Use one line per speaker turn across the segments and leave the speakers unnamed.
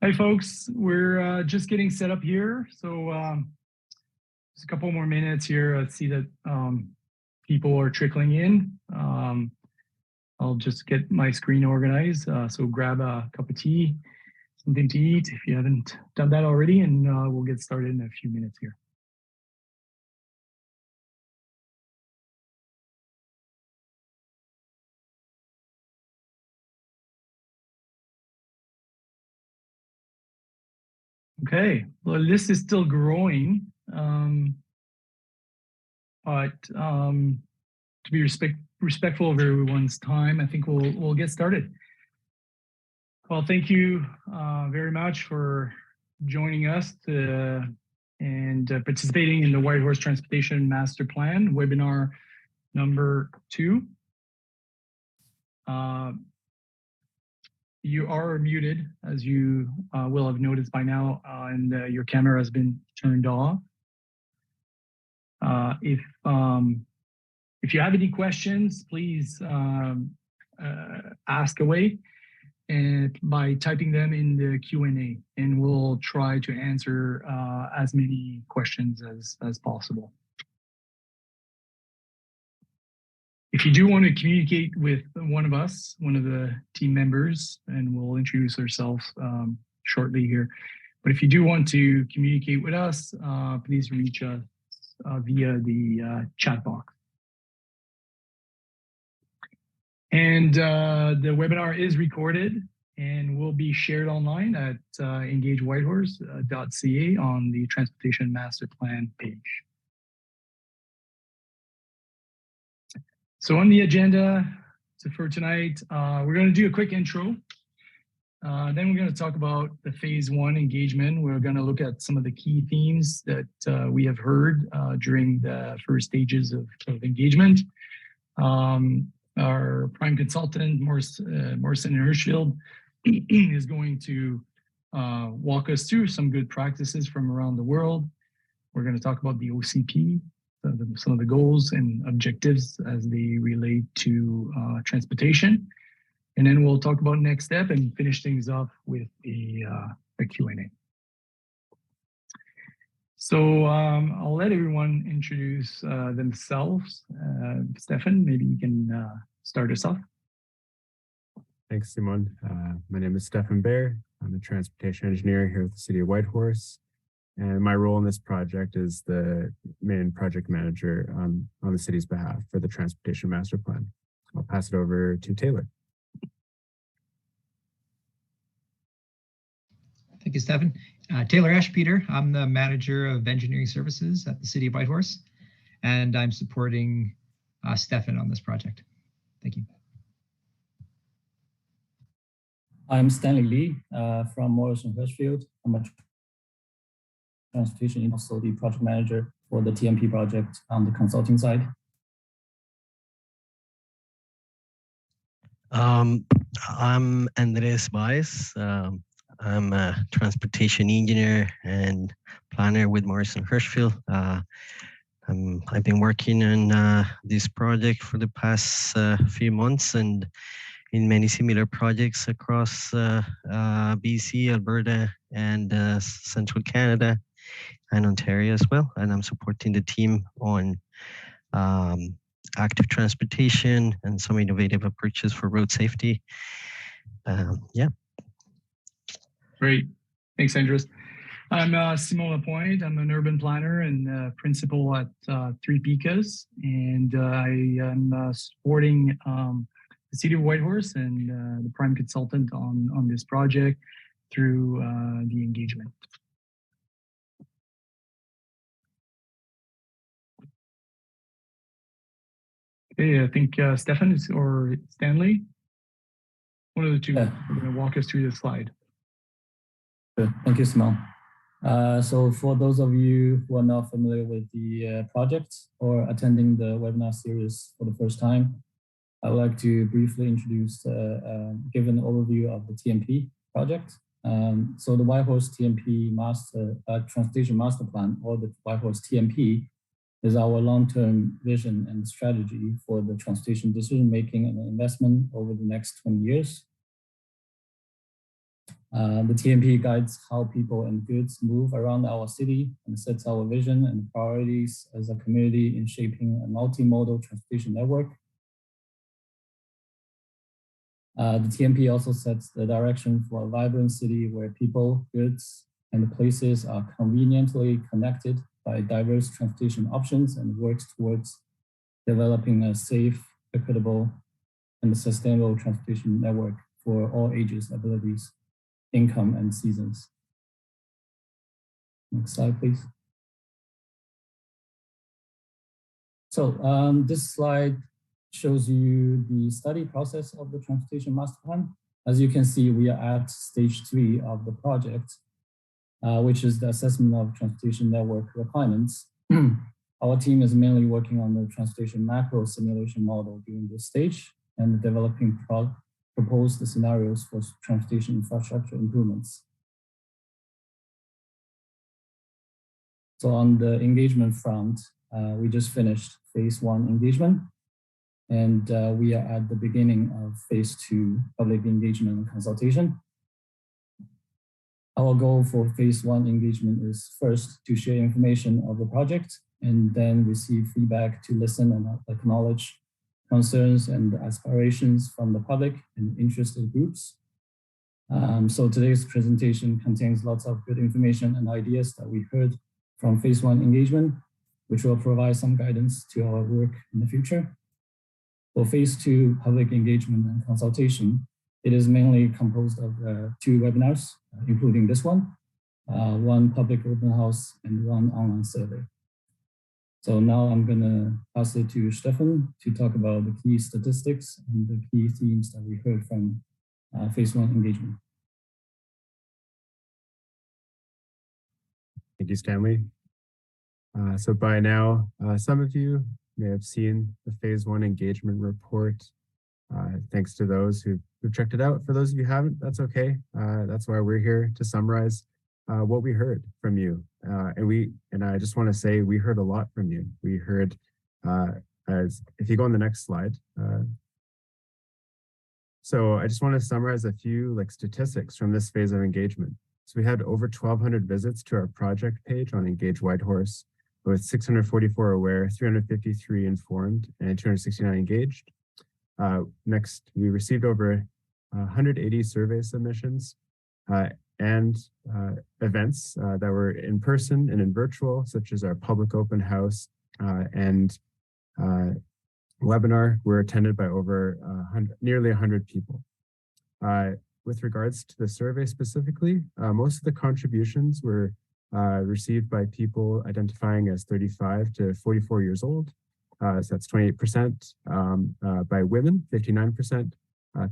Hi, folks. We're just getting set up here. So just a couple more minutes here. I see that people are trickling in. I'll just get my screen organized. So grab a cup of tea, something to eat if you haven't done that already, and we'll get started in a few minutes here. Okay, well, the list is still growing, but to be respectful of everyone's time, I think we'll get started. Well, thank you very much for joining us and participating in the Whitehorse Transportation Master Plan webinar number 2. You are muted, as you will have noticed by now, and your camera has been turned off. If you have any questions, please ask away and by typing them in the Q&A, and we'll try to answer as many questions as possible. If you do want to communicate with one of us, one of the team members, and we'll introduce ourselves shortly here, but if you do want to communicate with us, please reach us via the chat box. And the webinar is recorded and will be shared online at EngageWhitehorse.ca on the Transportation Master Plan page. So on the agenda for tonight, we're going to do a quick intro. Then we're going to talk about the phase 1 engagement. We're going to look at some of the key themes that we have heard during the first stages of engagement. Our prime consultant, Morrison Hirschfield, is going to walk us through some good practices from around the world. We're going to talk about the OCP, some of the goals and objectives as they relate to transportation. And then we'll talk about next step and finish things off with a Q&A. So I'll let everyone introduce themselves. Stefan, maybe you can start us off.
Thanks, Simon. My name is Stefan Baer. I'm a transportation engineer here at the City of Whitehorse. And my role in this project is the main project manager on the city's behalf for the Transportation Master Plan. I'll pass it over to Taylor.
Thank you, Stefan. Taylor Ashpeter. I'm the manager of engineering services at the City of Whitehorse, and I'm supporting Stefan on this project. Thank you.
I'm Stanley Lee from Morrison Hirschfield. I'm a transportation and also the project manager for the TMP project on the consulting side.
I'm Andres Baez. I'm a transportation engineer and planner with Morrison Hirschfield. I've been working on this project for the past few months and in many similar projects across BC, Alberta, and Central Canada and Ontario as well. And I'm supporting the team on active transportation and some innovative approaches for road safety. Yeah.
Great. Thanks, Andres. I'm Simon Lapointe. I'm an urban planner and principal at 3 Picas, and I am supporting the City of Whitehorse and the prime consultant on this project through the engagement. Okay, I think Stefan or Stanley, one of the two, are going to walk us through the slide.
Good. Thank you, Simon. So for those of you who are not familiar with the project or attending the webinar series for the first time, I would like to briefly introduce, give an overview of the TMP project. So the Whitehorse TMP Transportation Master Plan, or the Whitehorse TMP, is our long-term vision and strategy for the transportation decision-making and investment over the next 20 years. The TMP guides how people and goods move around our city and sets our vision and priorities as a community in shaping a multimodal transportation network. The TMP also sets the direction for a vibrant city where people, goods, and places are conveniently connected by diverse transportation options and works towards developing a safe, equitable, and sustainable transportation network for all ages, abilities, income, and seasons. Next slide, please. So this slide shows you the study process of the Transportation Master Plan. As you can see, we are at stage 3 of the project, which is the assessment of transportation network requirements. Our team is mainly working on the transportation macro simulation model during this stage and developing proposed scenarios for transportation infrastructure improvements. So on the engagement front, we just finished phase 1 engagement, and we are at the beginning of phase 2 public engagement and consultation. Our goal for phase 1 engagement is first to share information of the project and then receive feedback to listen and acknowledge concerns and aspirations from the public and interested groups. So today's presentation contains lots of good information and ideas that we heard from phase 1 engagement, which will provide some guidance to our work in the future. For phase 2 public engagement and consultation, it is mainly composed of 2 webinars, including this one, 1 public open house and 1 online survey. So now I'm gonna pass it to Stefan to talk about the key statistics and the key themes that we heard from phase 1 engagement.
Thank you, Stanley. So by now, some of you may have seen the phase 1 engagement report. Thanks to those who've checked it out. For those of you who haven't, that's okay. That's why we're here to summarize what we heard from you. And I just want to say we heard a lot from you. We heard, if you go on the next slide. So I just want to summarize a few statistics from this phase of engagement. So we had over 1,200 visits to our project page on Engage Whitehorse, with 644 aware, 353 informed, and 269 engaged. Next, we received over 180 survey submissions and events that were in person and in virtual, such as our public open house and webinar were attended by over nearly 100 people. With regards to the survey specifically, most of the contributions were received by people identifying as 35 to 44 years old. So that's 28%, by women, 59%,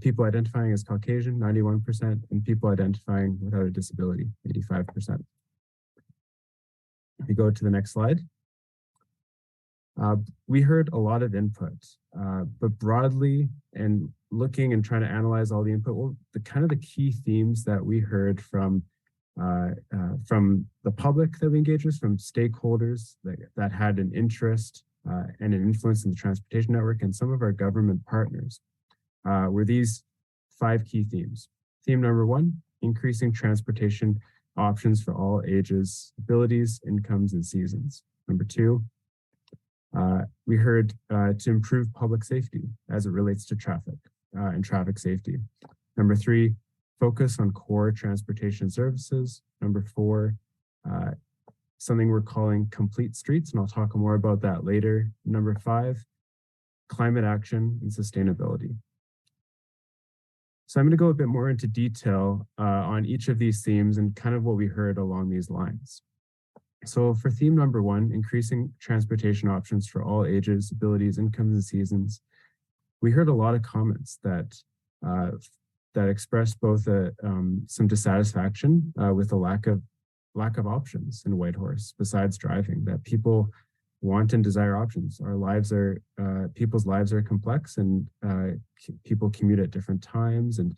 people identifying as Caucasian, 91%, and people identifying without a disability, 85%. If you go to the next slide. We heard a lot of input, but broadly and looking and trying to analyze all the input, well, the key themes that we heard from the public that we engaged with, from stakeholders that had an interest and an influence in the transportation network, and some of our government partners were these 5 key themes. Theme number 1, increasing transportation options for all ages, abilities, incomes, and seasons. Number 2, we heard to improve public safety as it relates to traffic and traffic safety. Number 3, focus on core transportation services. Number 4, something we're calling complete streets, and I'll talk more about that later. Number 5, climate action and sustainability. So I'm going to go a bit more into detail on each of these themes and kind of what we heard along these lines. So for theme number 1, increasing transportation options for all ages, abilities, incomes, and seasons, we heard a lot of comments that expressed both some dissatisfaction with the lack of options in Whitehorse besides driving, that people want and desire options. Our lives are, people's lives are complex, and people commute at different times, and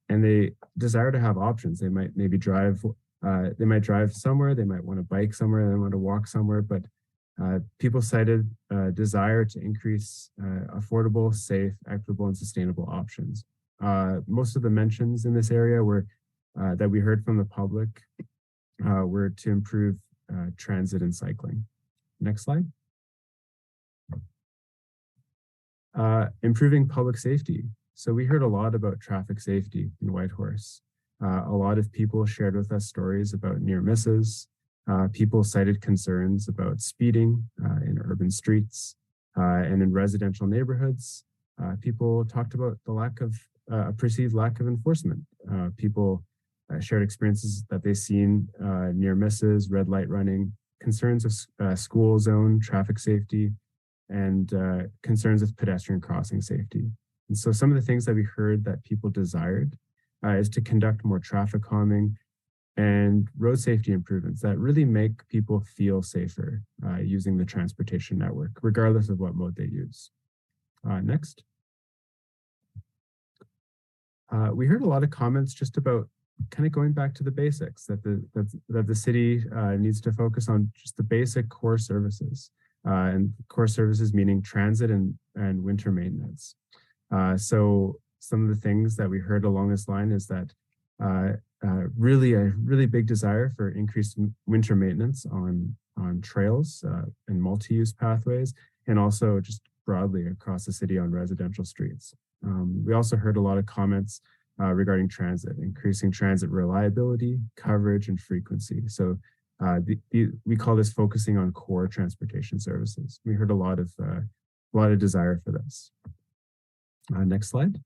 they desire to have options. They might maybe drive, they might drive somewhere, they might want to bike somewhere, they want to walk somewhere, but people cited desire to increase affordable, safe, equitable, and sustainable options. Most of the mentions in this area were that we heard from the public were to improve transit and cycling. Next slide. Improving public safety. So we heard a lot about traffic safety in Whitehorse. A lot of people shared with us stories about near misses. People cited concerns about speeding in urban streets and in residential neighborhoods. People talked about the lack of a perceived lack of enforcement. People shared experiences that they've seen near misses, red light running, concerns of school zone traffic safety, and concerns with pedestrian crossing safety. And so some of the things that we heard that people desired is to conduct more traffic calming and road safety improvements that really make people feel safer using the transportation network, regardless of what mode they use. Next. We heard a lot of comments just about kind of going back to the basics, that the city needs to focus on just the basic core services, and core services meaning transit and winter maintenance. So some of the things that we heard along this line is that really a really big desire for increased winter maintenance on trails and multi-use pathways, and also just broadly across the city on residential streets. We also heard a lot of comments regarding transit, increasing transit reliability, coverage, and frequency. So we call this focusing on core transportation services. We heard a lot of desire for this. Next slide.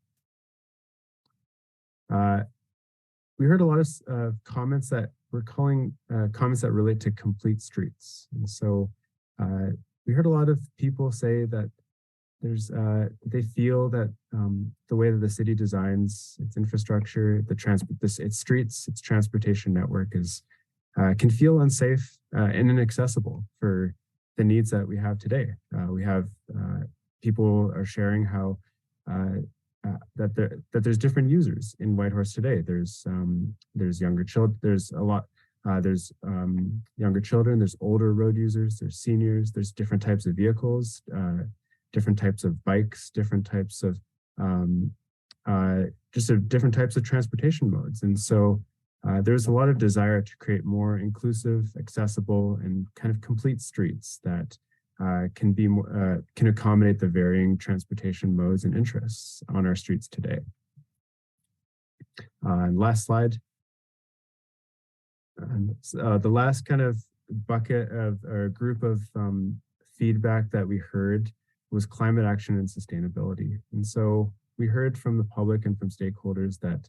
We heard a lot of comments that we're calling comments that relate to complete streets. And so we heard a lot of people say that there's they feel that the way that the city designs its infrastructure, its streets, its transportation network is can feel unsafe and inaccessible for the needs that we have today. We have people are sharing how that there's different users in Whitehorse today. There's younger children. There's a lot. There's younger children. There's older road users. There's seniors. There's different types of vehicles, different types of bikes, different types of different types of transportation modes. And so there's a lot of desire to create more inclusive, accessible, and kind of complete streets that can accommodate the varying transportation modes and interests on our streets today. And last slide. The last kind of bucket of or group of feedback that we heard was climate action and sustainability. And so we heard from the public and from stakeholders that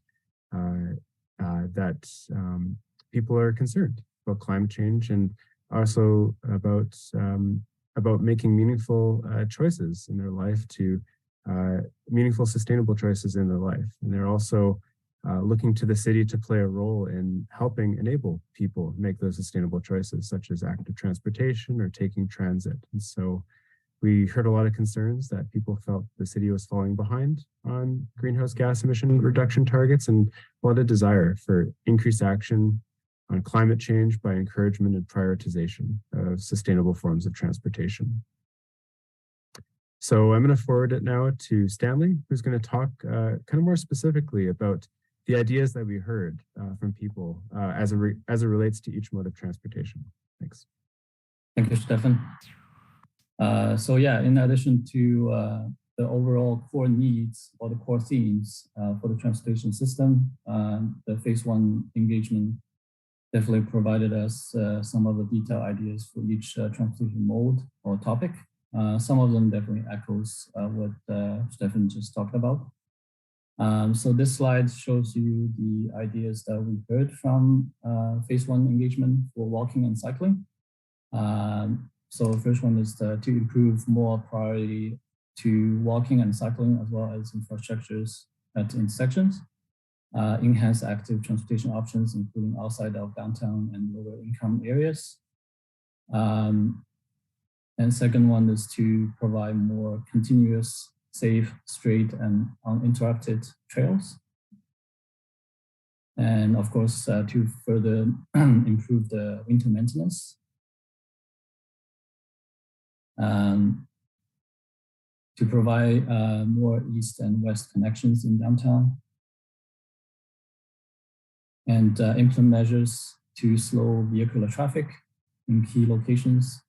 people are concerned about climate change and also about making meaningful choices in their life, to meaningful, sustainable choices in their life. And they're also looking to the city to play a role in helping enable people make those sustainable choices, such as active transportation or taking transit. And so we heard a lot of concerns that people felt the city was falling behind on greenhouse gas emission reduction targets, and a lot of desire for increased action on climate change by encouragement and prioritization of sustainable forms of transportation. So I'm going to forward it now to Stanley, who's going to talk kind of more specifically about the ideas that we heard from people as it relates to each mode of transportation. Thanks.
Thank you, Stefan. So yeah, in addition to the overall core needs or the core themes for the transportation system, the phase one engagement definitely provided us some of the detailed ideas for each transportation mode or topic. Some of them definitely echoes what Stefan just talked about. So this slide shows you the ideas that we heard from phase one engagement for walking and cycling. So the first one is to improve more priority to walking and cycling, as well as infrastructures at intersections. Enhance active transportation options, including outside of downtown and lower income areas. And second one is to provide more continuous, safe, straight, and uninterrupted trails. And of course, to further improve the winter maintenance. To provide more east and west connections in downtown. and implement measures to slow vehicular traffic in key locations.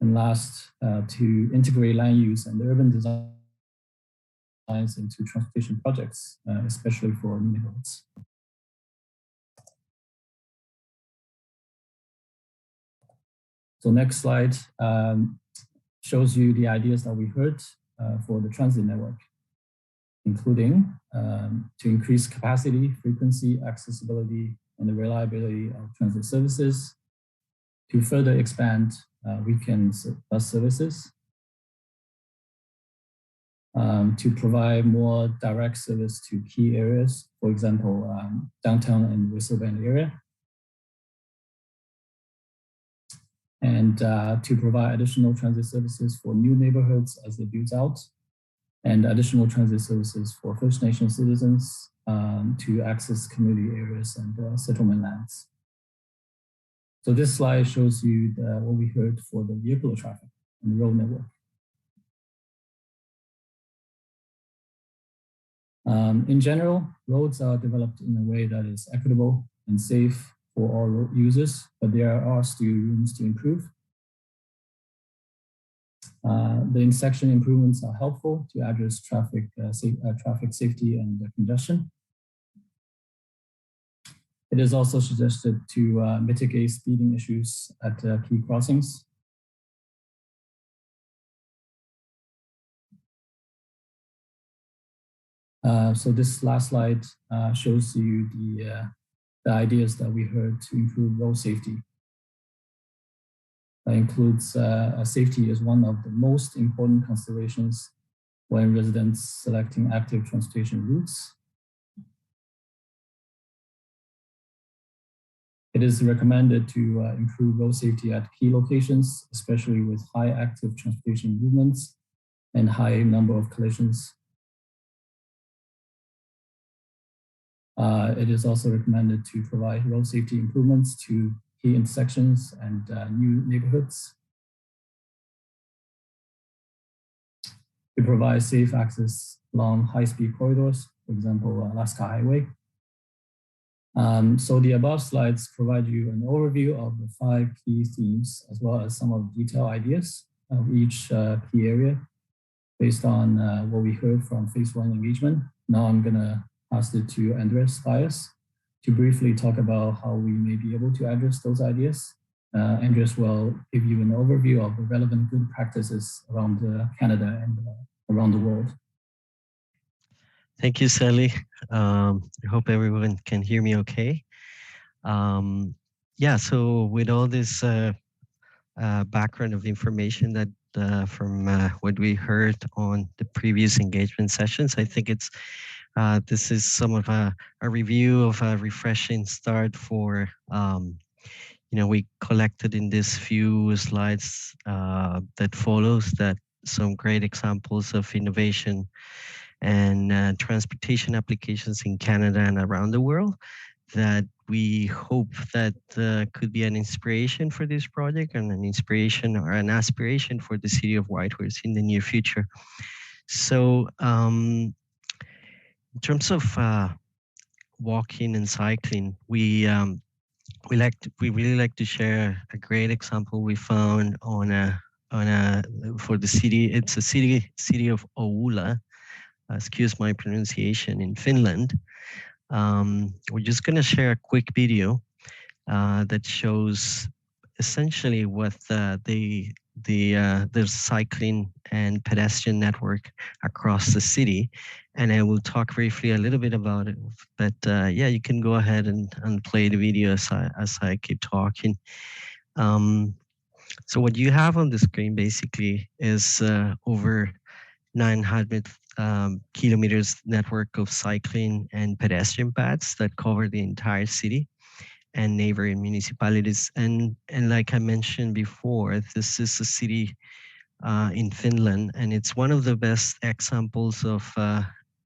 And last, to integrate land use and urban designs into transportation projects, especially for neighborhoods. So next slide shows you the ideas that we heard for the transit network, including to increase capacity, frequency, accessibility, and the reliability of transit services, to further expand weekend bus services, to provide more direct service to key areas, for example, downtown and Whistle Bend area, and to provide additional transit services for new neighborhoods as they build out, and additional transit services for First Nation citizens to access community areas and settlement lands. So this slide shows you what we heard for the vehicular traffic and the road network. In general, roads are developed in a way that is equitable and safe for all road users, but there are still rooms to improve. The intersection improvements are helpful to address traffic safety and congestion. It is also suggested to mitigate speeding issues at key crossings. So this last slide shows you the ideas that we heard to improve road safety. That includes safety as one of the most important considerations when residents selecting active transportation routes. It is recommended to improve road safety at key locations, especially with high active transportation movements and high number of collisions. It is also recommended to provide road safety improvements to key intersections and new neighborhoods. To provide safe access along high-speed corridors, for example, Alaska Highway. So the above slides provide you an overview of the 5 key themes, as well as some of the detailed ideas of each key area based on what we heard from phase 1 engagement. Now I'm gonna pass it to Andres Bias to briefly talk about how we may be able to address those ideas. Andres will give you an overview of the relevant good practices around Canada and around the world.
Thank you, Sally. I hope everyone can hear me okay. Yeah, so with all this background of information that from what we heard on the previous engagement sessions, I think it's this is some of a review of a refreshing start for, we collected in these few slides that follows that some great examples of innovation and transportation applications in Canada and around the world that we hope that could be an inspiration for this project and an inspiration or an aspiration for the city of Whitehorse in the near future. So in terms of walking and cycling, we really like to share a great example we found for the city. It's a city of Oula. Excuse my pronunciation, in Finland. We're just going to share a quick video that shows essentially what the cycling and pedestrian network across the city, and I will talk briefly a little bit about it. But yeah, you can go ahead and play the video as I keep talking. So what you have on the screen basically is over 900 kilometers network of cycling and pedestrian paths that cover the entire city and neighboring municipalities. And like I mentioned before, this is a city in Finland, and it's one of the best examples of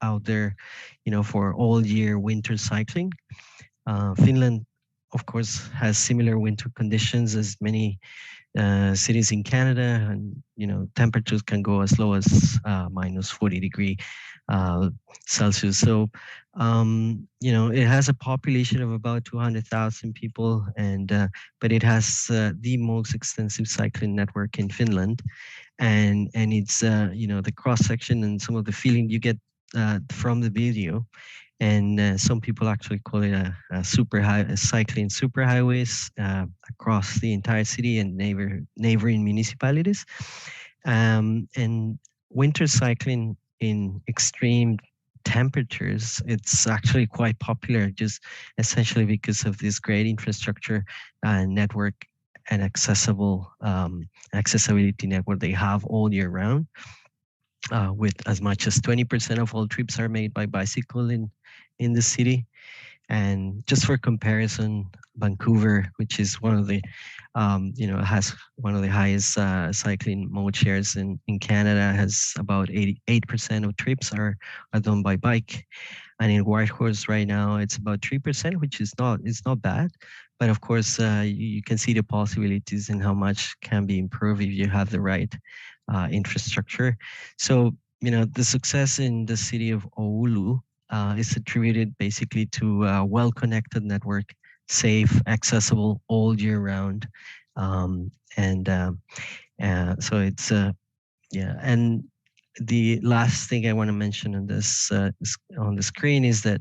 out there, for all year winter cycling. Finland, of course, has similar winter conditions as many cities in Canada, and temperatures can go as low as minus 40 degrees. Celsius. So, it has a population of about 200,000 people, and but it has the most extensive cycling network in Finland, and it's the cross section and some of the feeling you get from the video. And some people actually call it a cycling superhighways across the entire city and neighboring municipalities. And winter cycling in extreme temperatures, it's actually quite popular, just essentially because of this great infrastructure network and accessibility network they have all year round. With as much as 20% of all trips are made by bicycle in the city. And just for comparison, Vancouver, which is one of the, has one of the highest cycling mode shares in Canada, has about 88% of trips are done by bike. And in Whitehorse right now, it's about 3%, which is it's not bad. But of course, you can see the possibilities and how much can be improved if you have the right infrastructure. So, the success in the city of Oulu is attributed basically to a well-connected network, safe, accessible all year round. So it's, and the last thing I want to mention on this on the screen is that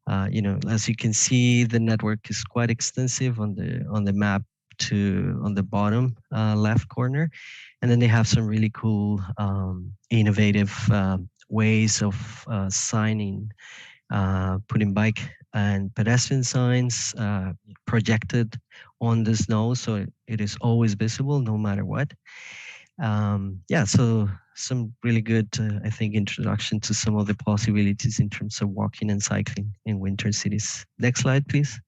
as you can see, the network is quite extensive on the map on the bottom left corner, and then they have some really cool, innovative ways of signing, putting bike and pedestrian signs projected on the snow, so it is always visible no matter what. So some really good, I think, introduction to some of the possibilities in terms of walking and cycling in winter cities. Next slide, please.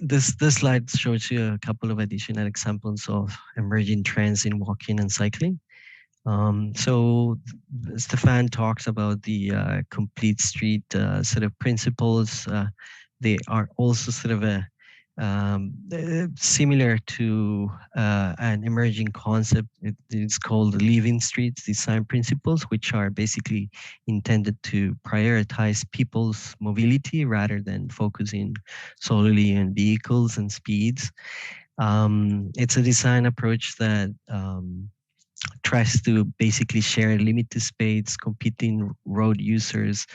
This slide shows you a couple of additional examples of emerging trends in walking and cycling. So Stefan talks about the complete street sort of principles. They are also sort of similar to an emerging concept. It's called living streets design principles, which are basically intended to prioritize people's mobility rather than focusing solely on vehicles and speeds. It's a design approach that tries to basically share limited space, competing road users'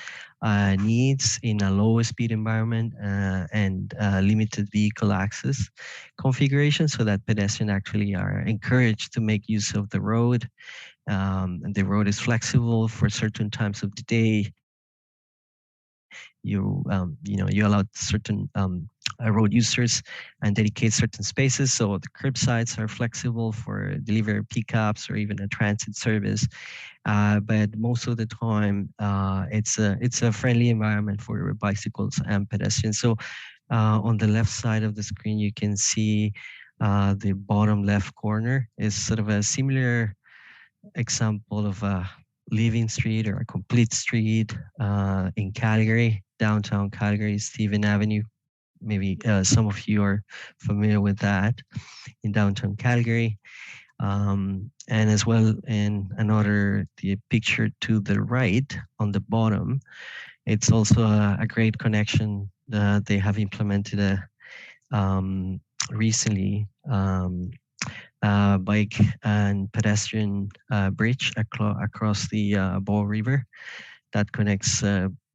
needs in a low speed environment and limited vehicle access configuration, so that pedestrians actually are encouraged to make use of the road. And the road is flexible for certain times of the day. You allow certain road users and dedicate certain spaces, so the curbsides are flexible for delivery pickups or even a transit service. But most of the time, it's a friendly environment for bicycles and pedestrians. So on the left side of the screen, you can see the bottom left corner is sort of a similar example of a living street or a complete street in Calgary, downtown Calgary, Stephen Avenue. Maybe some of you are familiar with that in downtown Calgary. And as well in the picture to the right on the bottom, it's also a great connection that they have implemented recently. Bike and pedestrian bridge across the Bow River that connects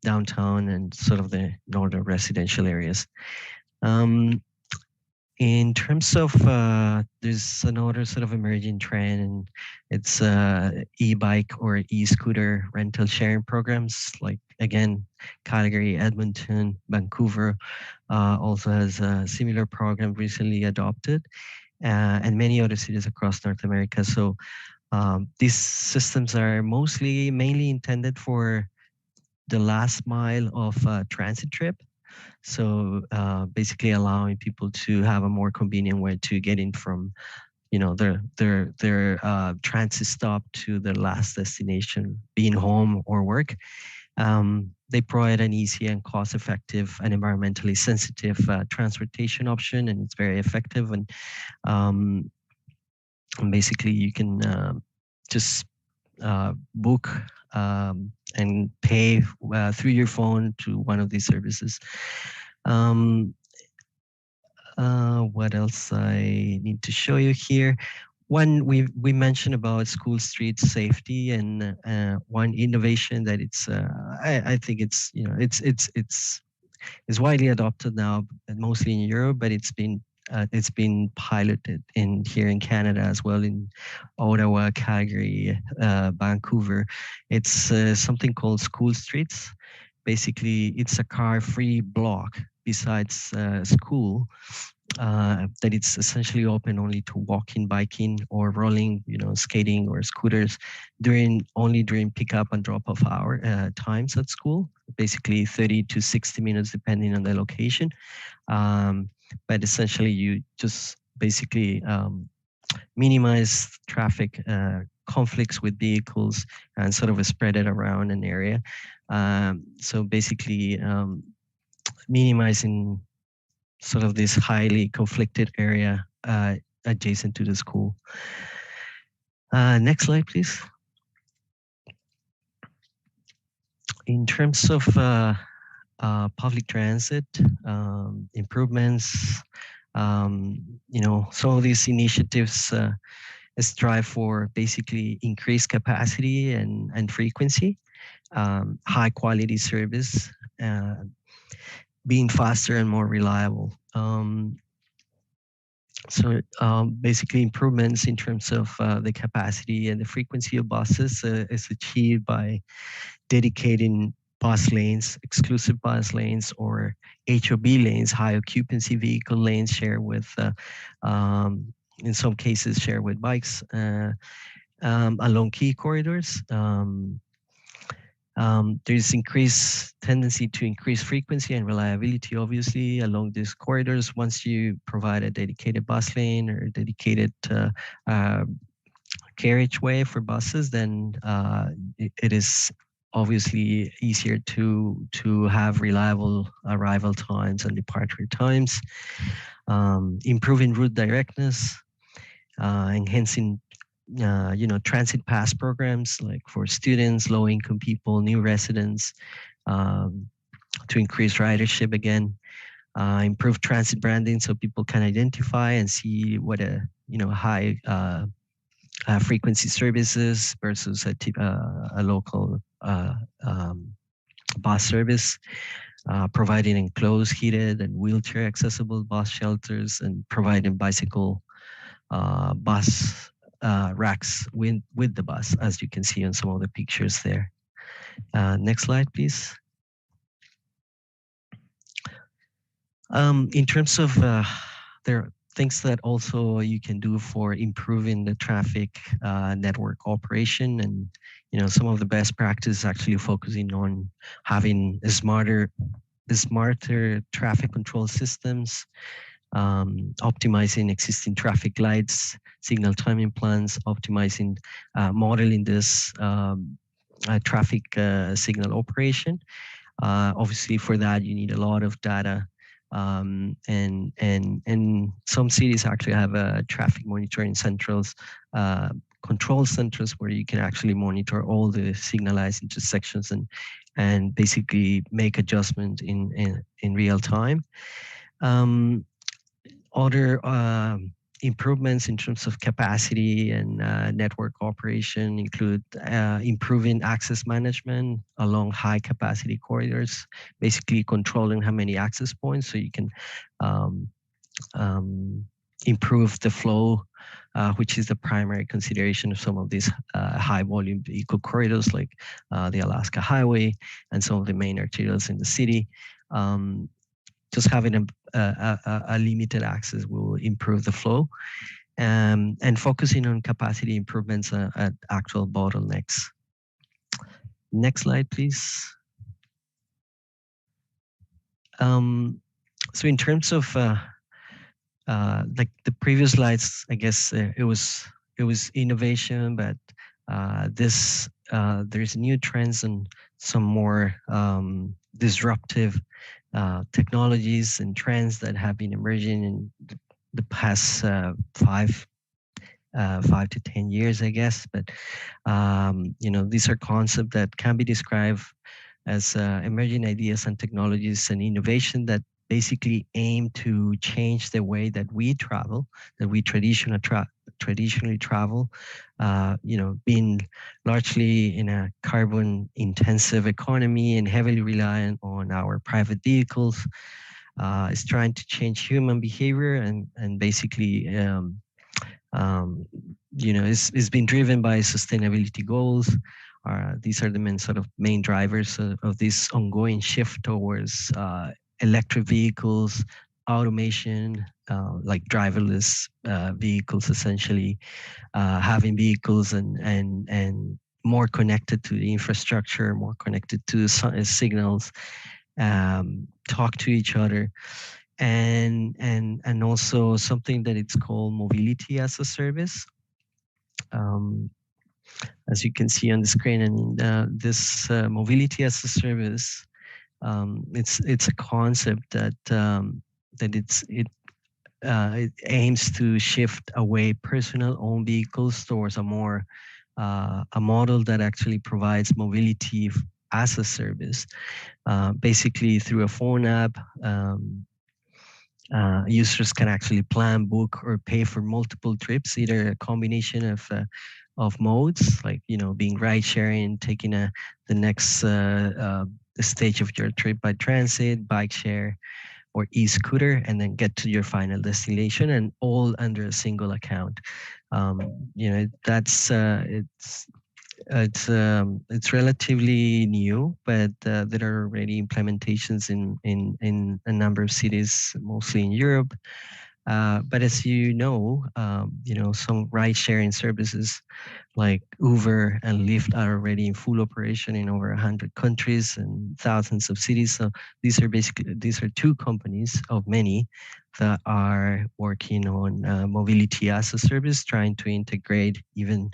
downtown and sort of the northern residential areas. In terms of, there's another sort of emerging trend, and it's e-bike or e-scooter rental sharing programs. Like, again, Calgary, Edmonton, Vancouver also has a similar program recently adopted, and many other cities across North America. So these systems are mainly intended for the last mile of a transit trip. So basically allowing people to have a more convenient way to get in from, their transit stop to their last destination, being home or work. They provide an easy and cost-effective and environmentally sensitive transportation option, and it's very effective. And And basically, you can just book and pay through your phone to one of these services. What else I need to show you here? One, we mentioned about school street safety, and one innovation that I think it's it's widely adopted now, mostly in Europe, but it's been piloted here in Canada as well, in Ottawa, Calgary, Vancouver. It's something called School Streets. Basically, it's a car-free block besides school, that it's essentially open only to walking, biking, or rolling, skating or scooters only during pickup and drop-off hour times at school. Basically 30 to 60 minutes depending on the location. But essentially you just basically minimize traffic conflicts with vehicles and sort of spread it around an area. So basically minimizing sort of this highly conflicted area adjacent to the school. Next slide, please. In terms of public transit improvements, some of these initiatives strive for basically increased capacity and frequency, high quality service, being faster and more reliable. So basically improvements in terms of the capacity and the frequency of buses is achieved by dedicating bus lanes, exclusive bus lanes, or HOB lanes, high occupancy vehicle lanes shared with, in some cases, shared with bikes along key corridors. There's increased tendency to increase frequency and reliability, obviously, along these corridors. Once you provide a dedicated bus lane or dedicated carriageway for buses, then it is obviously easier to have reliable arrival times and departure times. Improving route directness, enhancing transit pass programs like for students, low-income people, new residents, to increase ridership again. Improve transit branding so people can identify and see what a high frequency services versus a local bus service. Providing enclosed, heated, and wheelchair accessible bus shelters, and providing bicycle bus racks with the bus, as you can see on some of the pictures there. Next slide, please. In terms of there are things that also you can do for improving the traffic network operation, and some of the best practices actually focusing on having smarter traffic control systems, optimizing existing traffic lights, signal timing plans, optimizing, modeling this traffic signal operation. Obviously, for that, you need a lot of data. And some cities actually have traffic monitoring centrals, control centers, where you can actually monitor all the signalized intersections and basically make adjustment in real time. Other improvements in terms of capacity and network operation include improving access management along high capacity corridors, basically controlling how many access points so you can improve the flow, which is the primary consideration of some of these high volume vehicle corridors like the Alaska Highway and some of the main arterials in the city. Just having a limited access will improve the flow, and focusing on capacity improvements at actual bottlenecks. Next slide, please. So in terms of like the previous slides, I guess it was innovation, but there's new trends and some more disruptive technologies and trends that have been emerging in the past 5 5 to 10 years, I guess. But these are concepts that can be described as emerging ideas and technologies and innovation that basically aim to change the way that we travel, that we traditionally travel, being largely in a carbon intensive economy and heavily reliant on our private vehicles. Is trying to change human behavior and basically it's been driven by sustainability goals. These are the main drivers of this ongoing shift towards electric vehicles, automation, like driverless vehicles, essentially having vehicles and more connected to the infrastructure, more connected to signals, talk to each other. And also something that it's called mobility as a service. As you can see on the screen, and this mobility as a service, it's a concept that it aims to shift away personal owned vehicles towards a more a model that actually provides mobility as a service, basically through a phone app. Users can actually plan, book, or pay for multiple trips, either a combination of modes, like being ride sharing, taking the next stage of your trip by transit, bike share, or e-scooter, and then get to your final destination, and all under a single account. That's it's relatively new, but there are already implementations in a number of cities, mostly in Europe. But as some ride-sharing services like Uber and Lyft are already in full operation in over 100 countries and thousands of cities. So these are two companies of many that are working on mobility as a service, trying to integrate, even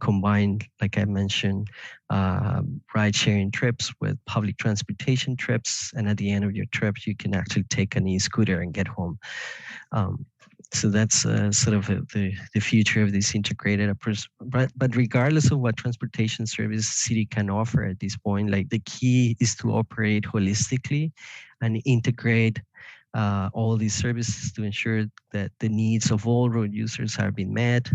combine, like I mentioned, ride-sharing trips with public transportation trips. And at the end of your trip, you can actually take an e-scooter and get home. So that's sort of the future of this integrated approach. But regardless of what transportation service city can offer at this point, like the key is to operate holistically and integrate all these services to ensure that the needs of all road users are being met.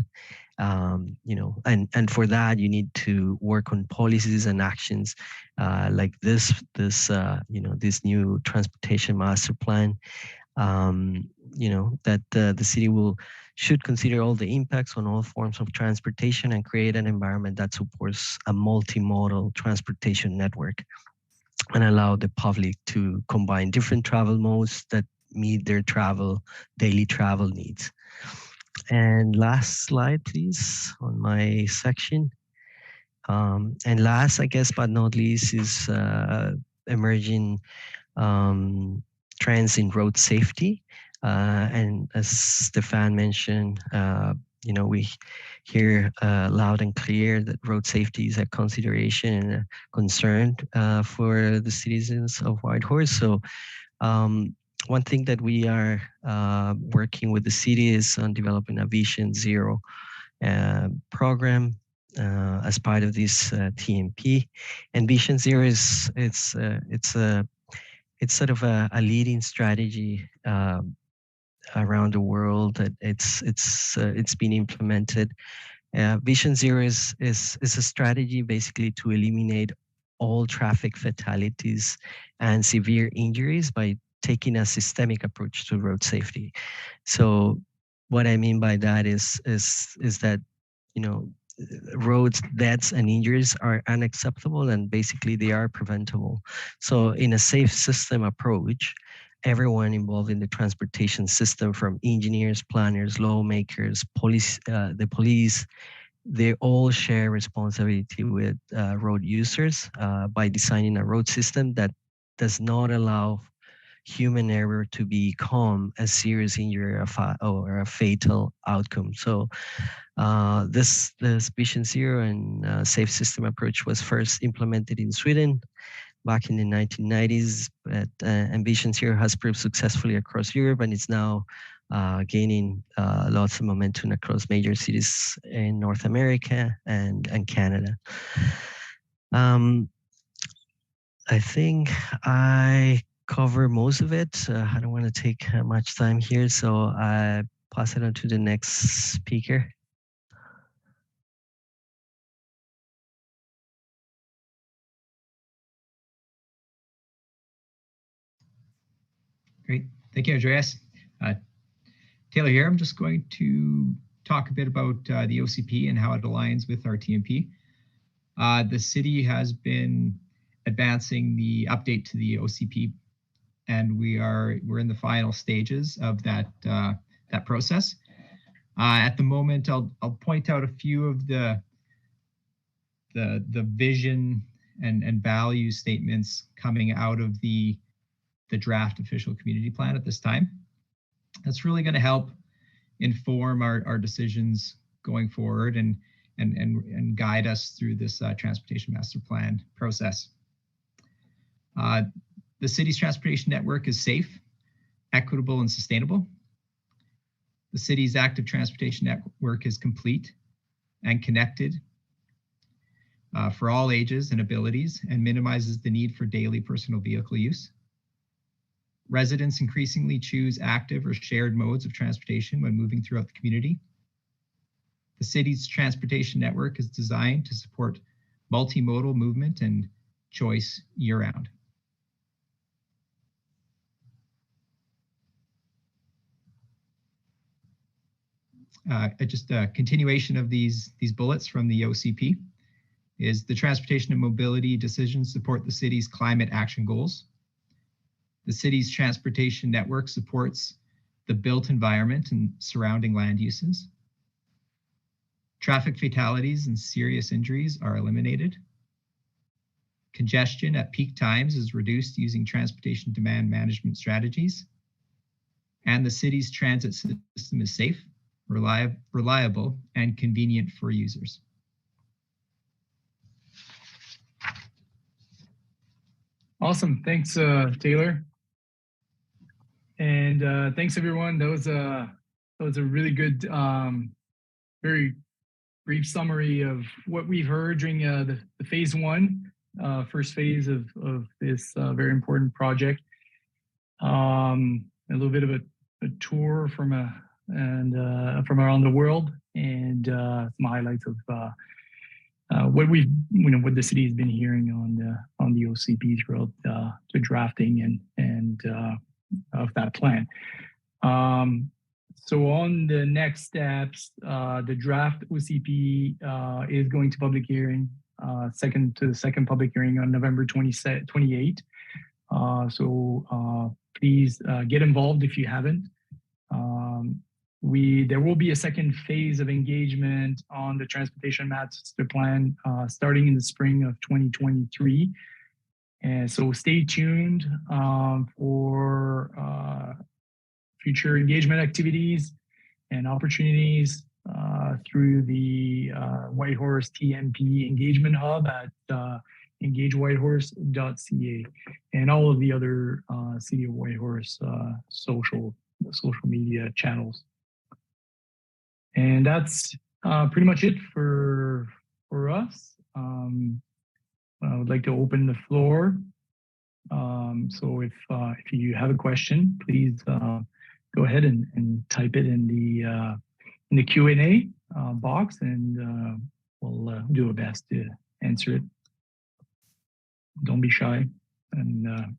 And for that you need to work on policies and actions like this new transportation master plan. That the city should consider all the impacts on all forms of transportation and create an environment that supports a multimodal transportation network and allow the public to combine different travel modes that meet their daily travel needs. And last slide, please, on my section. And last, I guess, but not least, is emerging trends in road safety. And as Stefan mentioned, we hear loud and clear that road safety is a consideration and a concern for the citizens of Whitehorse. So one thing that we are working with the city is on developing a Vision Zero program as part of this TMP. And Vision Zero it's sort of a leading strategy around the world that it's been implemented. Vision Zero is a strategy basically to eliminate all traffic fatalities and severe injuries by taking a systemic approach to road safety. So what I mean by that is that roads deaths and injuries are unacceptable, and basically they are preventable. So in a safe system approach, everyone involved in the transportation system, from engineers, planners, lawmakers, the police, they all share responsibility with road users by designing a road system that does not allow human error to become a serious injury or a fatal outcome. So this Vision Zero and safe system approach was first implemented in Sweden back in the 1990s, but Vision Zero has proved successfully across Europe, and it's now gaining lots of momentum across major cities in North America and Canada. I think I cover most of it. I don't want to take much time here, so I pass it on to the next speaker.
Great. Thank you, Andreas. Taylor here. I'm just going to talk a bit about the OCP and how it aligns with our TMP. The city has been advancing the update to the OCP, and we're in the final stages of that process. At the moment, I'll point out a few of the vision and value statements coming out of the draft official community plan at this time. That's really going to help inform our decisions going forward and guide us through this transportation master plan process. The city's transportation network is safe, equitable, and sustainable. The city's active transportation network is complete and connected for all ages and abilities and minimizes the need for daily personal vehicle use. Residents increasingly choose active or shared modes of transportation when moving throughout the community. The city's transportation network is designed to support multimodal movement and choice year-round. Just a continuation of these bullets from the OCP is the transportation and mobility decisions support the city's climate action goals. The city's transportation network supports the built environment and surrounding land uses. Traffic fatalities and serious injuries are eliminated. Congestion at peak times is reduced using transportation demand management strategies. And the city's transit system is safe, reliable, and convenient for users.
Awesome. Thanks, Taylor. And thanks, everyone. That was a really good, very brief summary of what we've heard during the phase one, first phase of this very important project. A little bit of a tour from around the world, and some highlights of what what the city has been hearing on the OCP throughout the drafting and of that plan. So on the next steps, the draft OCP is going to public hearing, second public hearing on November 28. So please get involved if you haven't. There will be a second phase of engagement on the Transportation Master Plan starting in the spring of 2023. And so stay tuned for future engagement activities and opportunities through the Whitehorse TMP Engagement Hub at EngageWhitehorse.ca and all of the other City of Whitehorse social media channels. And that's pretty much it for us. I would like to open the floor. So if you have a question, please go ahead and type it in the Q&A box, and we'll do our best to answer it. Don't be shy, and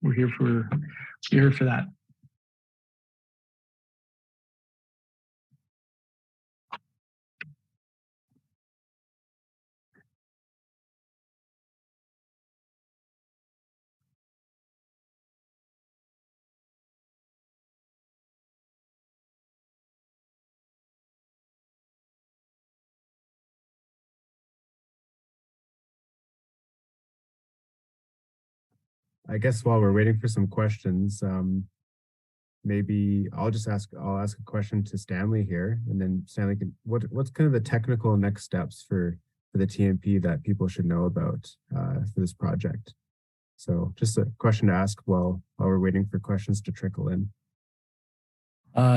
we're here for that.
I guess while we're waiting for some questions, maybe I'll ask a question to Stanley here, and then Stanley can, what's kind of the technical next steps for the TMP that people should know about for this project? So just a question to ask while we're waiting for questions to trickle in.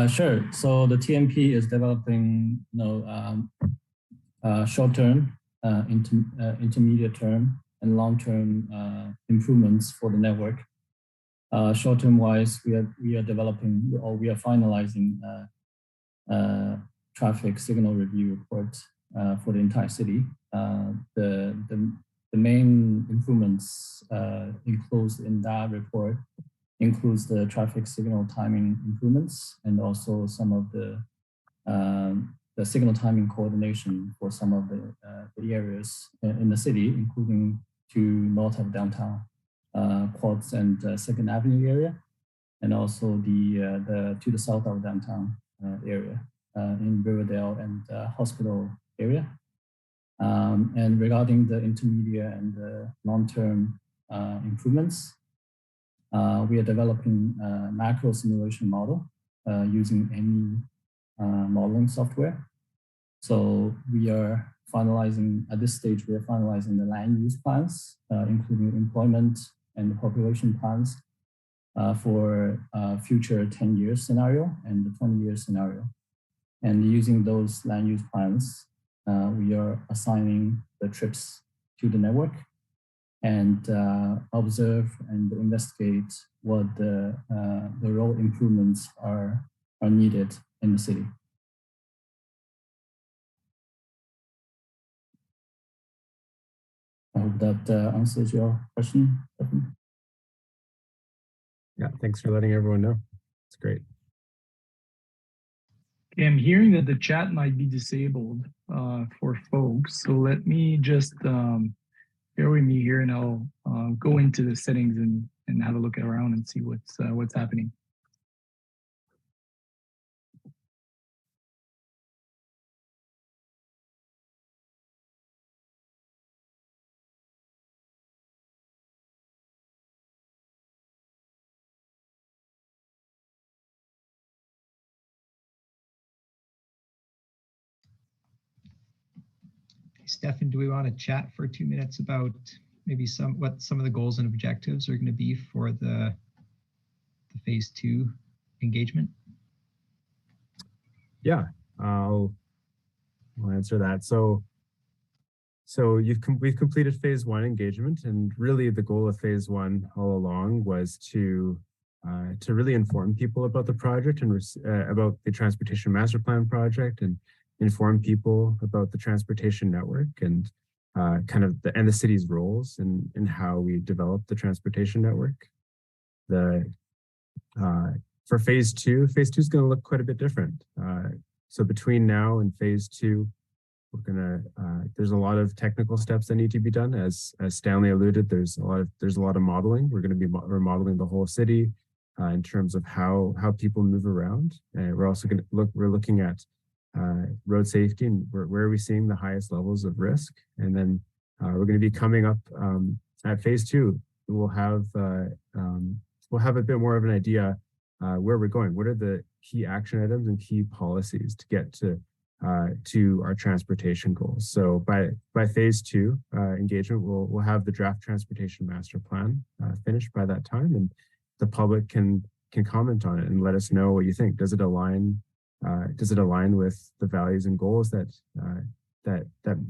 Sure. So the TMP is developing, short-term, intermediate term, and long-term improvements for the network. Short-term wise, we are developing, or we are finalizing traffic signal review report for the entire city. The main improvements enclosed in that report includes the traffic signal timing improvements and also some of the signal timing coordination for some of the areas in the city, including to north of downtown, Quartz and 2nd Avenue area, and also the to the south of downtown area in Riverdale and Hospital area. And regarding the intermediate and long-term improvements, we are developing a macro simulation model using any modeling software. So we are finalizing, at this stage, we are finalizing the land use plans, including employment and population plans for future 10-year scenario and the 20-year scenario. And using those land use plans, we are assigning the trips to the network and observe and investigate what the road improvements are needed in the city. I hope that answers your question, Stefan.
Yeah, thanks for letting everyone know. It's great.
Okay, I'm hearing that the chat might be disabled for folks. So let me just bear with me here, and I'll go into the settings and have a look around and see what's happening.
Stefan, do we want to chat for 2 minutes about maybe what some of the goals and objectives are going to be for the phase 2 engagement?
Yeah, I'll answer that. So we've completed phase 1 engagement, and really the goal of phase 1 all along was to really inform people about the project and about the Transportation Master Plan project, and inform people about the transportation network and kind of the city's roles in how we develop the transportation network. For phase 2 is going to look quite a bit different. So between now and phase 2, we're gonna there's a lot of technical steps that need to be done. As Stanley alluded, there's a lot of modeling. We're going to be remodeling the whole city in terms of how people move around. We're also going to we're looking at road safety and where are we seeing the highest levels of risk. And then we're going to be coming up at phase 2. We'll have a bit more of an idea where we're going. What are the key action items and key policies to get to our transportation goals? So by phase 2 engagement, we'll have the draft transportation master plan finished by that time, and the public can comment on it and let us know what you think. Does it align with the values and goals that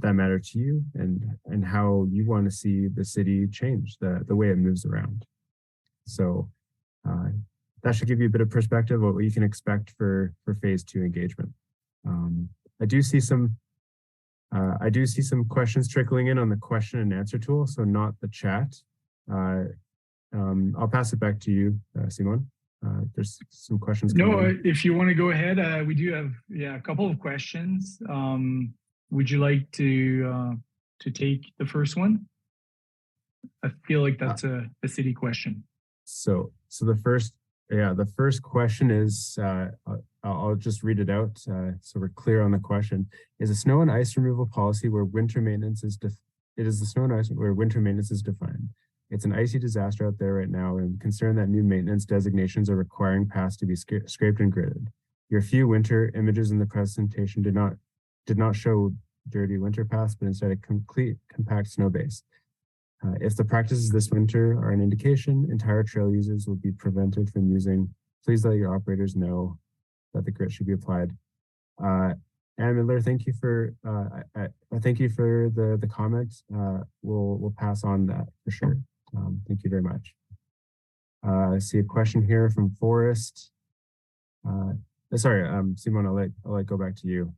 matter to you, and how you want to see the city change, the way it moves around? So that should give you a bit of perspective of what you can expect for phase 2 engagement. I do see some questions trickling in on the question and answer tool, so not the chat. I'll pass it back to you, Simon. There's some questions.
No, if you want to go ahead, we do have a couple of questions. Would you like to take the first one? I feel like that's a city question. So
the first question is, I'll just read it out so we're clear on the question. Is a snow and ice removal policy where winter maintenance is winter maintenance is defined. It's an icy disaster out there right now, and concerned that new maintenance designations are requiring paths to be scraped and gridded. Your few winter images in the presentation did not show dirty winter paths, but instead a complete compact snow base. If the practices this winter are an indication, entire trail users will be prevented from using. Please let your operators know the grit should be applied. Ann Midler, thank you for the comment. We'll pass on that for sure. Thank you very much. I see a question here from Forrest. Sorry, Simon, I'll go back to you.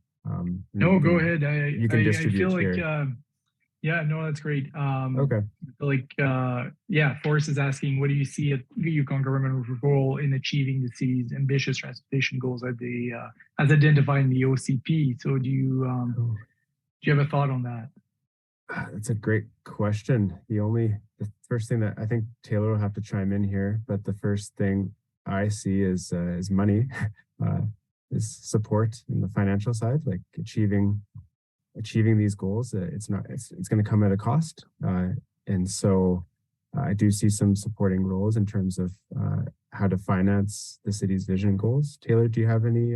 No, go ahead.
You can distribute
I feel like,
here.
yeah, no, that's great.
Okay.
Yeah, Forrest is asking, what do you see at Yukon government role in achieving the city's ambitious transportation goals as identified in the OCP? So do you have a thought on that?
That's a great question. The first thing that I think Taylor will have to chime in here, but the first thing I see is money, is support in the financial side, like achieving these goals. It's going to come at a cost, and so I do see some supporting roles in terms of how to finance the city's vision and goals. Taylor, do you have any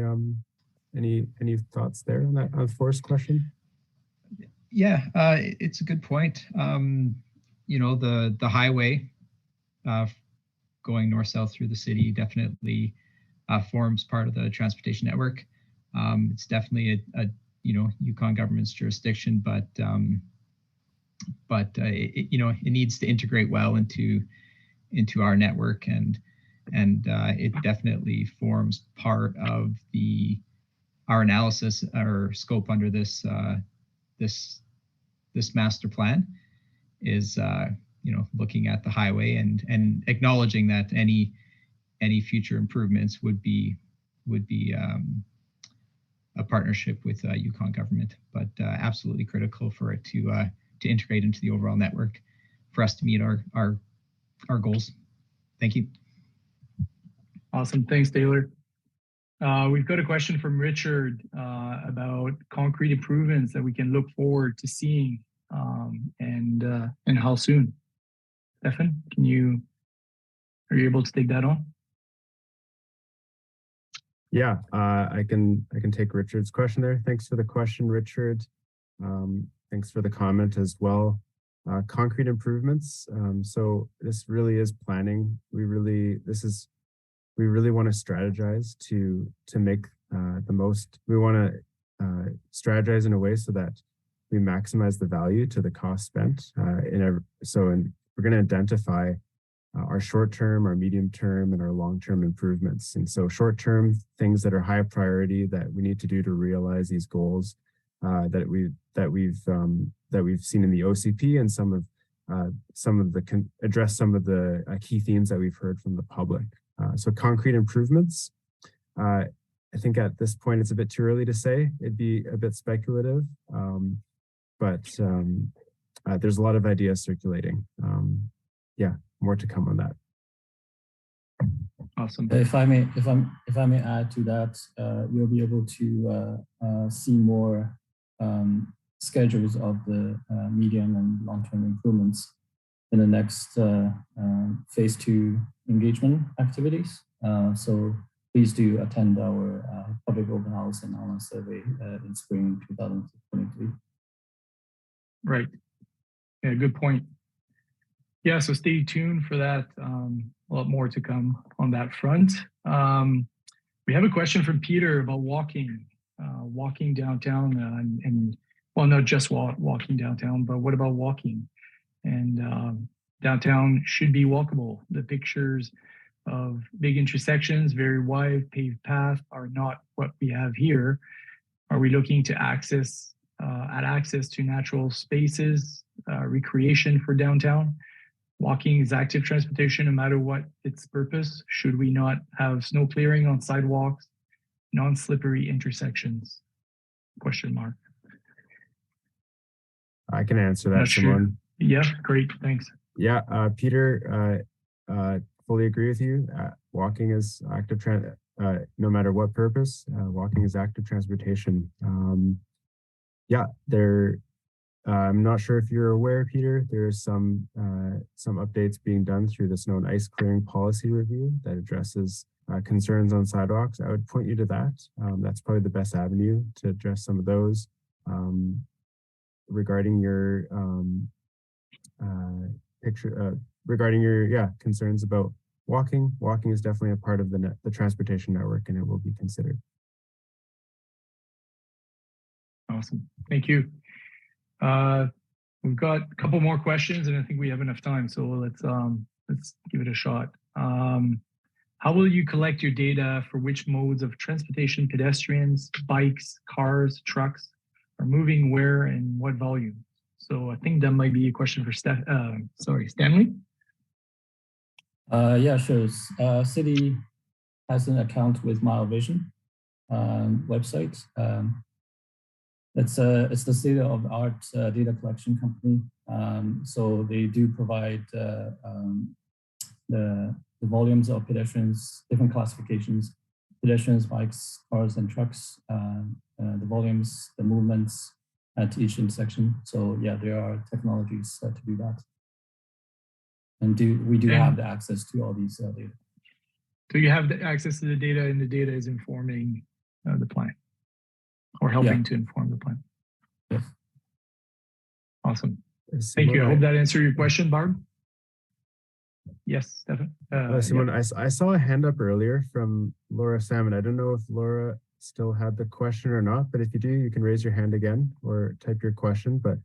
thoughts there on that Forrest question?
Yeah, it's a good point. You know, the highway going north-south through the city definitely forms part of the transportation network. It's definitely a Yukon government's jurisdiction, but it needs to integrate well into our network, and it definitely forms part of our analysis or scope under this master plan is looking at the highway and acknowledging that any future improvements would be a partnership with Yukon government, but absolutely critical for it to integrate into the overall network for us to meet our goals. Thank you.
Awesome, thanks, Taylor. We've got a question from Richard about concrete improvements that we can look forward to seeing, and how soon. Stefan, are you able to take that on?
Yeah, I can take Richard's question there. Thanks for the question, Richard. Thanks for the comment as well. Concrete improvements. So this really is planning. We really want to strategize to make the most. We want to strategize in a way so that we maximize the value to the cost spent. We're going to identify our short-term, our medium-term, and our long-term improvements. And so short-term things that are high priority that we need to do to realize these goals that we've seen in the OCP, and address some of the key themes that we've heard from the public. So concrete improvements. I think at this point it's a bit too early to say. It'd be a bit speculative, but there's a lot of ideas circulating. Yeah, more to come on that.
Awesome. If I may add to that, you'll be able to see more schedules of the medium and long-term improvements in the next phase 2 engagement activities. So please do attend our public open house and online survey in spring 2023. Right.
Yeah, good point. Yeah, so stay tuned for that. A lot more to come on that front. We have a question from Peter about walking downtown, and well, not just walking downtown, but what about walking? And downtown should be walkable. The pictures of big intersections, very wide paved path, are not what we have here. Are we looking to add access to natural spaces, recreation for downtown? Walking is active transportation no matter what its purpose. Should we not have snow clearing on sidewalks, non-slippery intersections? Question mark.
I can answer that, Simon.
Yeah, great, thanks.
Yeah, Peter, fully agree with you. Walking is active, no matter what purpose. Walking is active transportation. Yeah, I'm not sure if you're aware, Peter, there's some updates being done through the Snow and Ice Clearing Policy Review that addresses concerns on sidewalks. I would point you to that. That's probably the best avenue to address some of those. Regarding your concerns about walking is definitely a part of the transportation network, and it will be considered.
Awesome. Thank you. We've got a couple more questions, and I think we have enough time. So let's give it a shot. How will you collect your data for which modes of transportation pedestrians, bikes, cars, trucks are moving where and what volume? So I think that might be a question for Stanley.
Yeah, sure. City has an account with MileVision website. It's the state-of-the-art data collection company. So they do provide the volumes of pedestrians, different classifications, pedestrians, bikes, cars, and trucks, the volumes, the movements at each intersection. So yeah, there are technologies to do that. And we do have the access to all these data.
So you have the access to the data, and the data is informing the plan, or helping to inform the plan.
Yes.
Awesome. Thank you. I hope that answered your question, Barb. Yes, Stefan.
Simon, yeah. I saw a hand up earlier from Laura Salmon. I don't know if Laura still had the question or not, but if you do, you can raise your hand again or type your question. But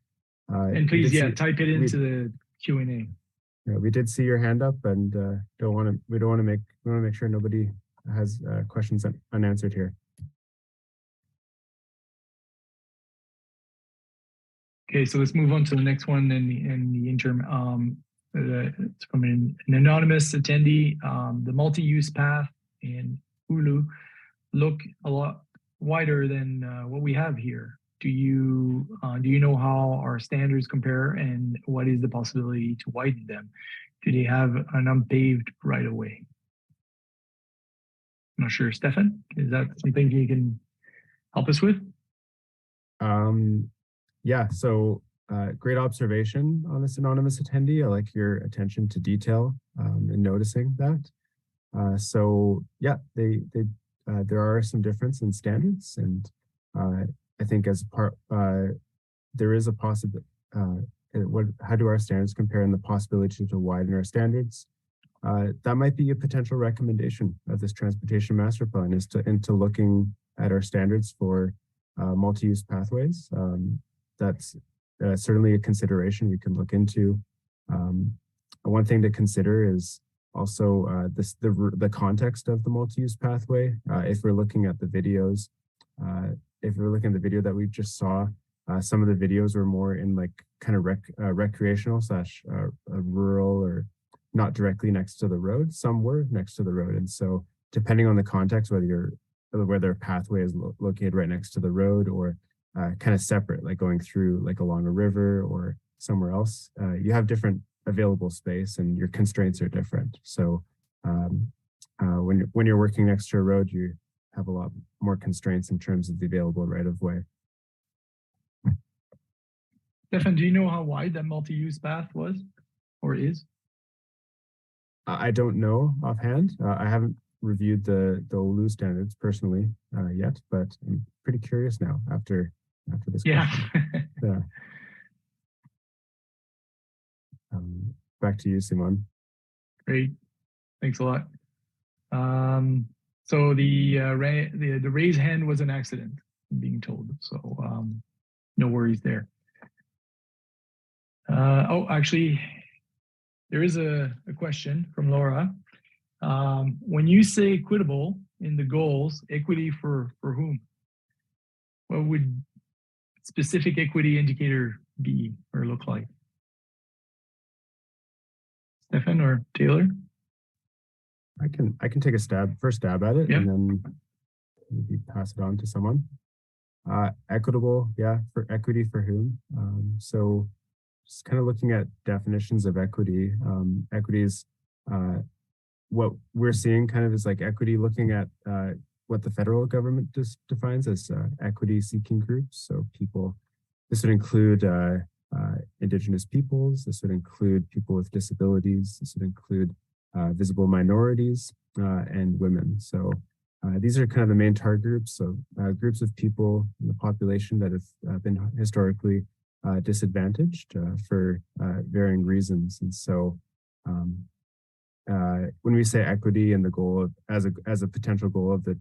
and please, type it into the Q&A.
Yeah, we did see your hand up, and we want to make sure nobody has questions unanswered here.
Okay, so let's move on to the next one in the interim. It's from an anonymous attendee. The multi-use path in Hulu look a lot wider than what we have here. Do you know how our standards compare, and what is the possibility to widen them? Do they have an unpaved right of way? I'm not sure, Stefan. Is that something you can help us with?
Yeah. So great observation on this anonymous attendee. I like your attention to detail in noticing that. So yeah, there are some difference in standards, and I think as part there is a possibility. How do our standards compare, and the possibility to widen our standards? That might be a potential recommendation of this transportation master plan, is into looking at our standards for multi-use pathways. That's certainly a consideration we can look into. One thing to consider is also the context of the multi-use pathway. If we're looking at the videos, if we're looking at the video that we just saw, some of the videos were more in like kind of recreational / rural, or not directly next to the road. Some were next to the road, and so depending on the context, whether a pathway is located right next to the road or kind of separate, like going through like along a river or somewhere else, you have different available space, and your constraints are different. So when you're working next to a road, you have a lot more constraints in terms of the available right of way.
Stefan, do you know how wide that multi-use path was or is?
I don't know offhand. I haven't reviewed the OLU standards personally yet, but I'm pretty curious now after this question. Yeah. Back to you, Simon.
Great, thanks a lot. So the raised hand was an accident, I'm being told. So no worries there. Actually, there is a question from Laura. When you say equitable in the goals, equity for whom? What would specific equity indicator be or look like? Stefan or Taylor?
I can take a first stab at it, and then maybe pass it on to someone. Equitable, yeah, for equity for whom? So just kind of looking at definitions of equity. Equity is what we're seeing kind of is like equity, looking at what the federal government defines as equity-seeking groups. So people, this would include Indigenous peoples, this would include people with disabilities, this would include visible minorities and women. So these are kind of the main target groups. So groups of people in the population that have been historically disadvantaged for varying reasons. And so when we say equity and the goal of as a potential goal of the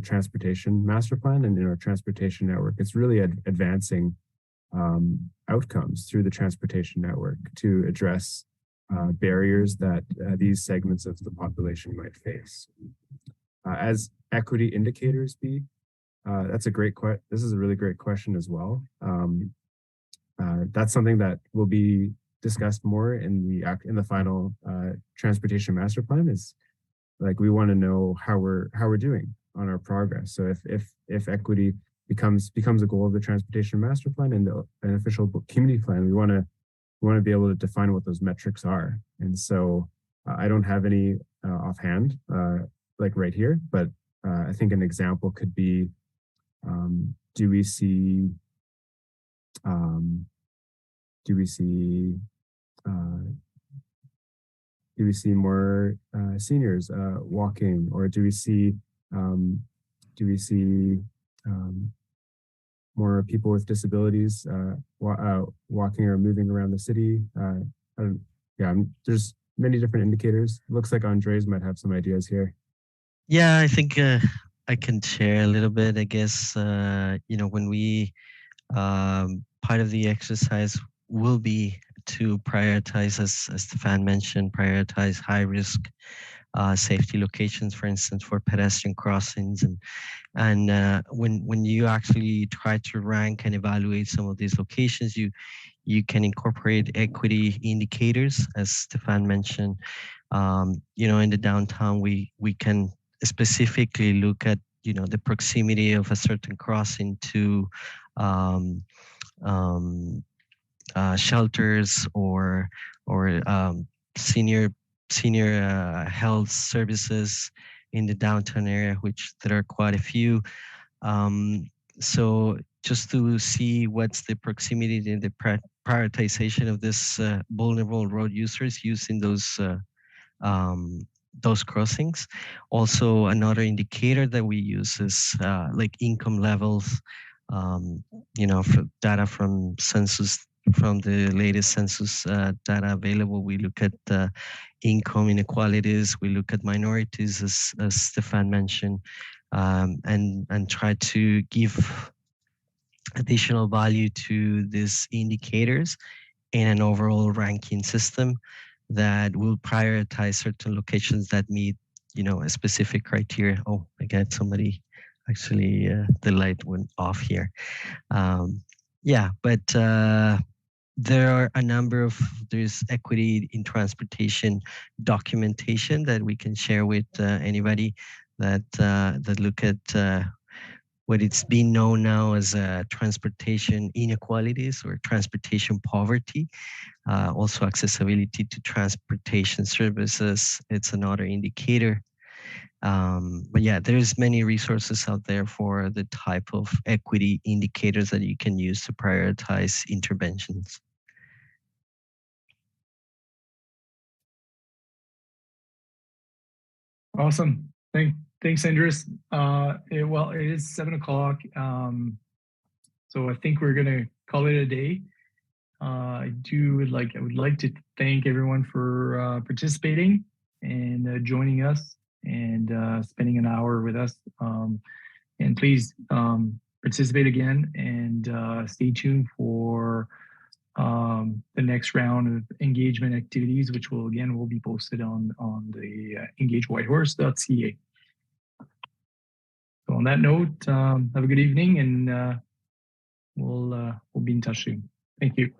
transportation master plan and in our transportation network, it's really advancing outcomes through the transportation network to address barriers that these segments of the population might face. As equity indicators be, that's a great question. This is a really great question as well. That's something that will be discussed more in the final transportation master plan. Is like we want to know how we're doing on our progress. So if equity becomes a goal of the transportation master plan and an official community plan, we want to be able to define what those metrics are. And so I don't have any offhand like right here, but I think an example could be, do we see more seniors walking, or do we see more people with disabilities walking or moving around the city? There's many different indicators. It looks like Andres might have some ideas here.
Yeah, I think I can share a little bit. I guess when we part of the exercise will be to prioritize, as Stefan mentioned, prioritize high risk safety locations, for instance, for pedestrian crossings. And when you actually try to rank and evaluate some of these locations, you can incorporate equity indicators, as Stefan mentioned. In the downtown, we can specifically look at the proximity of a certain crossing to shelters or senior health services in the downtown area, which there are quite a few. So just to see what's the proximity and the prioritization of this vulnerable road users using those crossings. Also, another indicator that we use is like income levels. For data from census, from the latest census data available, we look at income inequalities, we look at minorities, as Stefan mentioned, and try to give additional value to these indicators in an overall ranking system that will prioritize certain locations that meet, a specific criteria. Oh, I got somebody. Actually, the light went off here. But there are a number of, there's equity in transportation documentation that we can share with anybody that look at what it's been known now as transportation inequalities or transportation poverty. Also accessibility to transportation services, it's another indicator. But yeah, there's many resources out there for the type of equity indicators that you can use to prioritize interventions.
Awesome. Thanks, Andres. It is 7 o'clock. So I think we're gonna call it a day. I would like to thank everyone for participating and joining us and spending an hour with us. And please participate again and stay tuned for the next round of engagement activities, which will be posted on the EngageWhitehorse.ca. So on that note, have a good evening, and we'll be in touch soon. Thank you.